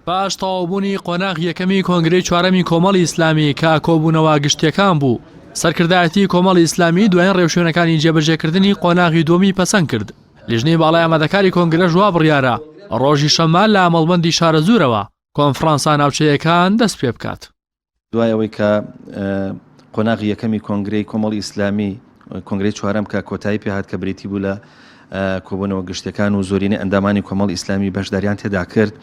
پاش تەواوبوونی قۆناغ یەکەمی کۆنگرەی چوارەمی کۆمەڵی ئیسلامی کە کۆبوونەوە گشتیەکان بوو، سەرکردایەتی کۆمەڵی ئیسلامی دوایین ڕێوشوێنەکانی جێبەجێکردنی قۆناغی دووەمی پەسەند کرد. لیژنەی باڵای ئامادەکاری کۆنگرە ژوا بڕیارە ڕۆژی شەممە لە ئەمەڵبەندی شارە زوورەوە کۆنفرانسا ناوچەیەکان دەست پێ بکات. دوای ئەوەی کە قۆناغی یەکەمی کۆنگرەی کۆمەڵی ئیسلامی کۆنگرەی چوارەم کە کۆتایی پێهات کە بریتی بوو لە کۆبوونەوە گشتەکان و زۆرینەی ئەندامانی کۆمەڵی ئیسلامی بەشداریان تێدا کرد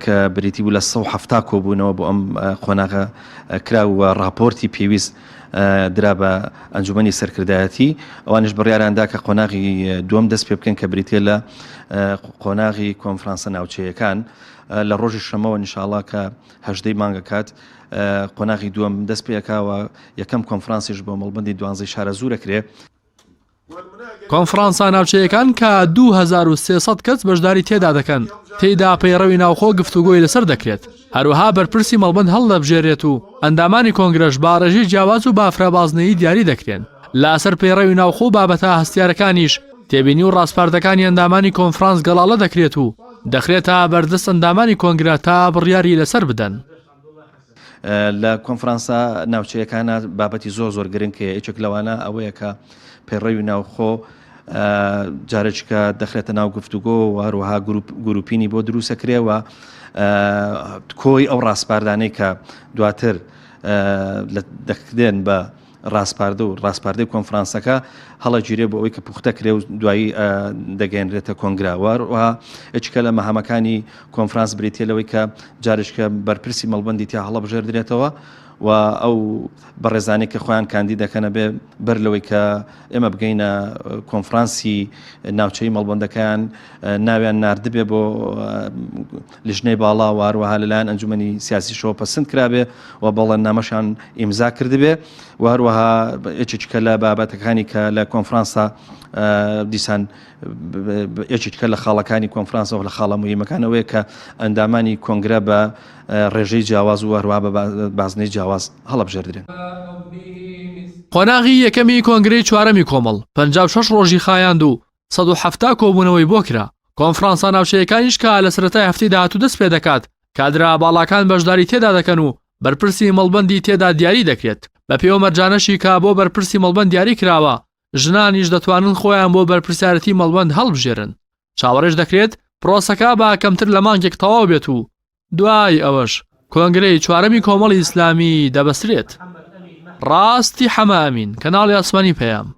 کە بریتی بوو لە 170 کۆبوونەوە بۆ ئەم قۆناغە کراوە راپۆرتی پێویست درا بە ئەنجومەنی سەرکردایەتی ئەوانش بڕیاراندا کە قۆناغی دووەم دەست پێ بکەن کە بریتێ لە قۆناغی کۆنفرانسە ناوچەیەکان لە ڕۆژی شەمەوە ئینشاءڵڵا کە 18 مانگە کات قۆناغی دووەم دەست پێکاوە یەکەم کۆنفرانسیش بۆ مەڵبەندی 12 شارە زوورەکرێ. کۆنفرانسا ناوچەیەکان کە 2300 کەس بەشداری تێدا دەکەن، تێیدا پەیڕەوی ناوخۆ گفتوگۆی لەسەر دەکرێت، هەروەها بەرپرسی مەڵبەند هەڵدەبژێرێت و ئەندامانی کۆنگرەش باڕێژی جیاواز و بافرابازنەیی دیاری دەکرێن. لاسەر پەیڕەوی ناوخۆ بابەتە هەستیارەکانیش تێبینی و ڕاستپاردەکانی ئەندامانی کۆنفرانس گەڵاڵە دەکرێت و دەخرێتە بەردەست ئەندامانی کۆنگرە تا بڕیاری لەسەر بدەن. لە کۆنفرانسا ناوچەیەکانە بابەتی زۆر گرنگ کە یەکێک لەوانە ئەوەیە کە پەیڕەوی ناوخۆ جارێککە دەخرێتە ناو گفتوگۆ و هەروەها گروپینی بۆ دروستەکرێەوە کۆی ئەو ڕاستپاردانەی کە دواتر دەکردێن بە ڕاستپاردەی کۆنفرانسەکە هەڵەگیرێ بۆ ئەوەی کە پوختەکرێ و دوایی دەگەێنرێتە کۆنگراوە وە هیچکە لە مەهەمەکانی کۆنفرانس بریتێلەوەی کە جارشکە بەرپرسی مەڵبەندی تیا هەڵەبژێردرێتەوە و ئەو بەڕێزانەی کە خۆیان کاندی دەکەنە بێ بەر لەوەی کە ئێمە بگەینە کۆنفرانسی ناوچەی مەڵبەندەکان ناویان ناردبێ بۆ لیژنەی باڵا و هەروەها لەلایەن ئەنجومەنی سیاسیشەوە پەسەند کرابێ و بەڵێننامەشان ئیمزا کردبێ و هەروەها یەکێکە لە بابەتەکانی کە لە کۆنفرانسا دیسان یەکێکە لە خاڵەکانی کۆنفرانسەوە لە خاڵە موهیمەکانەوەیە کە ئەندامانی کۆنگرە بە ڕێژەی جیاواز و هەروەها بە بازنەی جیاواز هەڵەبژێردرێن. قۆناغی یەکەمی کۆنگرەی چوارەمی کۆمەڵ 56 ڕۆژی خایاند و 170 کۆبوونەوەی بۆ کرا. کۆنفرانسا ناوچەیەکانیش کە لە سەرەتای هەفتەی داهاتوو دەست پێ دەکات کادرا باڵاکان بەشداری تێدا دەکەن و بەرپرسی مەڵبەندی تێدا دیاری دەکرێت. بە پێوە مەرجانەشی کە بۆ بەرپرسی مەڵبەند دیاری کراوە ژنانیش دەتوانن خۆیان بۆ بەرپرسیارەتی مەڵبەند هەڵبژێرن. چاوەڕێژ دەکرێت پرۆسەکە بە کەمتر لە مانگێک تەواو بێت و دوای ئەوەش کۆنگرەی چوارەمی کۆمەڵی ئیسلامی دەبەسرێت. ڕاستی حەمە ئەمین، کەناڵی ئاسمانی پەیام.